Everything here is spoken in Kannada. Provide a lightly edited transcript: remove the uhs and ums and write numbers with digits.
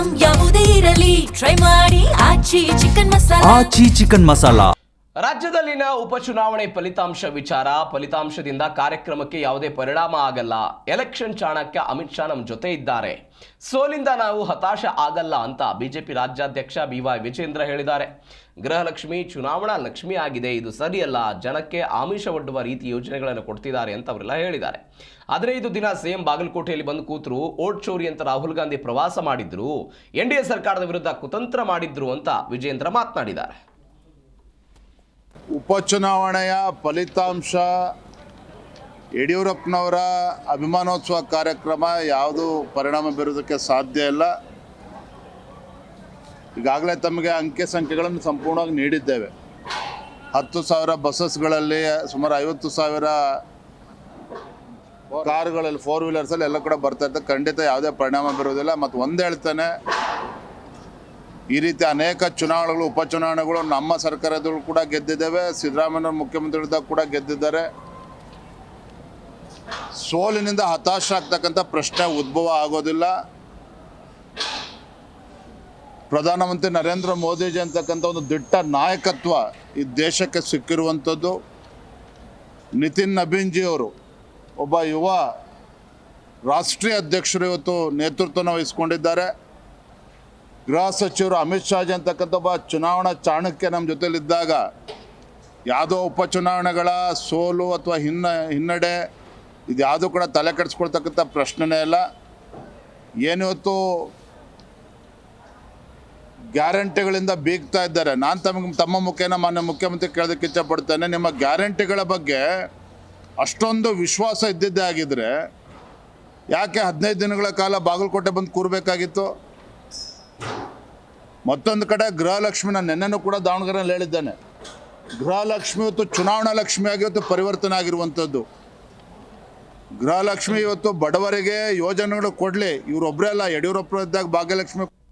ಐಟಂ ಯಾವುದೇ ಇರಲಿ ಟ್ರೈ ಮಾಡಿ ಆಚಿ ಚಿಕನ್ ಮಸಾಲಾ. ರಾಜ್ಯದಲ್ಲಿನ ಉಪಚುನಾವಣೆ ಫಲಿತಾಂಶದಿಂದ ಕಾರ್ಯಕ್ರಮಕ್ಕೆ ಯಾವುದೇ ಪರಿಣಾಮ ಆಗಲ್ಲ. ಎಲೆಕ್ಷನ್ ಚಾಣಕ್ಯ ಅಮಿತ್ ಶಾ ನಮ್ಮ ಜೊತೆ ಇದ್ದಾರೆ. ಸೋಲಿಂದ ನಾವು ಹತಾಶ ಆಗಲ್ಲ ಅಂತ ಬಿಜೆಪಿ ರಾಜ್ಯಾಧ್ಯಕ್ಷ BY ವಿಜೇಂದ್ರ ಹೇಳಿದ್ದಾರೆ. ಗೃಹಲಕ್ಷ್ಮಿ ಚುನಾವಣಾ ಲಕ್ಷ್ಮಿ ಆಗಿದೆ, ಇದು ಸರಿಯಲ್ಲ, ಜನಕ್ಕೆ ಆಮಿಷ ಒಡ್ಡುವ ರೀತಿ ಯೋಜನೆಗಳನ್ನು ಕೊಡ್ತಿದ್ದಾರೆ ಅಂತ ಅವರೆಲ್ಲ ಹೇಳಿದ್ದಾರೆ. 15 ದಿನ ಸಿಎಂ ಬಾಗಲಕೋಟೆಯಲ್ಲಿ ಬಂದು ಕೂತರು, ಓಟ್ ಚೋರಿ ಅಂತ ರಾಹುಲ್ ಗಾಂಧಿ ಪ್ರವಾಸ ಮಾಡಿದ್ರು, NDA ಸರ್ಕಾರದ ವಿರುದ್ಧ ಕುತಂತ್ರ ಮಾಡಿದ್ರು ಅಂತ ವಿಜೇಂದ್ರ ಮಾತನಾಡಿದ್ದಾರೆ. ಉಪಚುನಾವಣೆಯ ಫಲಿತಾಂಶ ಯಡಿಯೂರಪ್ಪನವರ ಅಭಿಮಾನೋತ್ಸವ ಕಾರ್ಯಕ್ರಮ ಯಾವುದು ಪರಿಣಾಮ ಬೀರೋದಕ್ಕೆ ಸಾಧ್ಯ ಇಲ್ಲ. ಈಗಾಗಲೇ ತಮಗೆ ಅಂಕೆ ಸಂಖ್ಯೆಗಳನ್ನು ಸಂಪೂರ್ಣವಾಗಿ ನೀಡಿದ್ದೇವೆ. 10,000 ಬಸ್ಸಸ್ಗಳಲ್ಲಿ, ಸುಮಾರು 50,000 ಕಾರುಗಳಲ್ಲಿ, 4 ವೀಲರ್ಸಲ್ಲಿ ಎಲ್ಲ ಕೂಡ ಬರ್ತಾ ಇರ್ತದೆ. ಖಂಡಿತ ಯಾವುದೇ ಪರಿಣಾಮ ಬೀರೋದಿಲ್ಲ. ಮತ್ತು ಒಂದು ಹೇಳ್ತಾನೆ, ಈ ರೀತಿ ಅನೇಕ ಚುನಾವಣೆಗಳು, ಉಪಚುನಾವಣೆಗಳು ನಮ್ಮ ಸರ್ಕಾರದಲ್ಲೂ ಕೂಡ ಗೆದ್ದಿದ್ದೇವೆ. ಸಿದ್ದರಾಮಯ್ಯ ಮುಖ್ಯಮಂತ್ರಿಗಳಿದ್ದಾಗ ಕೂಡ ಗೆದ್ದಿದ್ದಾರೆ. ಸೋಲಿನಿಂದ ಹತಾಶ ಆಗ್ತಕ್ಕಂಥ ಪ್ರಶ್ನೆ ಉದ್ಭವ ಆಗೋದಿಲ್ಲ. ಪ್ರಧಾನಮಂತ್ರಿ ನರೇಂದ್ರ ಮೋದಿಜಿ ಅಂತಕ್ಕಂಥ ಒಂದು ದಿಟ್ಟ ನಾಯಕತ್ವ ಈ ದೇಶಕ್ಕೆ ಸಿಕ್ಕಿರುವಂಥದ್ದು. ನಿತಿನ್ ನಬೀನ್ಜಿಯವರು ಒಬ್ಬ ಯುವ ರಾಷ್ಟ್ರೀಯ ಅಧ್ಯಕ್ಷರು ಇವತ್ತು ನೇತೃತ್ವನ ವಹಿಸ್ಕೊಂಡಿದ್ದಾರೆ. ಗೃಹ ಸಚಿವರು ಅಮಿತ್ ಶಾಜಿ ಅಂತಕ್ಕಂಥ ಒಬ್ಬ ಚುನಾವಣಾ ಚಾಣಕ್ಯ ನಮ್ಮ ಜೊತೆಲಿದ್ದಾಗ ಯಾವುದೋ ಉಪಚುನಾವಣೆಗಳ ಸೋಲು ಅಥವಾ ಹಿನ್ನಡೆ ಇದು ಯಾವುದೂ ಕೂಡ ತಲೆ ಕೆಡಿಸ್ಕೊಳ್ತಕ್ಕಂಥ ಪ್ರಶ್ನೆನೇ ಇಲ್ಲ. ಏನಿವತ್ತು ಗ್ಯಾರಂಟಿಗಳಿಂದ ಬೀಗ್ತಾ ಇದ್ದಾರೆ. ನಾನು ತಮ್ಮ ಮುಖೇನ ಮಾನ್ಯ ಮುಖ್ಯಮಂತ್ರಿ ಕೇಳೋದಕ್ಕೆ ಇಚ್ಛಪಡ್ತೇನೆ, ನಿಮ್ಮ ಗ್ಯಾರಂಟಿಗಳ ಬಗ್ಗೆ ಅಷ್ಟೊಂದು ವಿಶ್ವಾಸ ಇದ್ದಿದ್ದೇ ಆಗಿದ್ದರೆ ಯಾಕೆ 15 ದಿನಗಳ ಕಾಲ ಬಾಗಲಕೋಟೆ ಬಂದು ಕೂರಬೇಕಾಗಿತ್ತು? ಮತ್ತೊಂದು ಕಡೆ ಗೃಹಲಕ್ಷ್ಮಿ, ನಾನು ನೆನ್ನೆನೂ ಕೂಡ ದಾವಣಗೆರೆಯಲ್ಲಿ ಹೇಳಿದ್ದೇನೆ, ಗೃಹಲಕ್ಷ್ಮಿ ಇವತ್ತು ಚುನಾವಣಾ ಲಕ್ಷ್ಮಿಯಾಗಿ ಇವತ್ತು ಪರಿವರ್ತನೆ ಆಗಿರುವಂಥದ್ದು. ಗೃಹಲಕ್ಷ್ಮಿ ಇವತ್ತು ಬಡವರಿಗೆ ಯೋಜನೆಗಳು ಕೊಡಲಿ, ಇವರೊಬ್ಬರೇ ಅಲ್ಲ, ಯಡಿಯೂರಪ್ಪ ಇದ್ದಾಗ ಭಾಗ್ಯಲಕ್ಷ್ಮಿ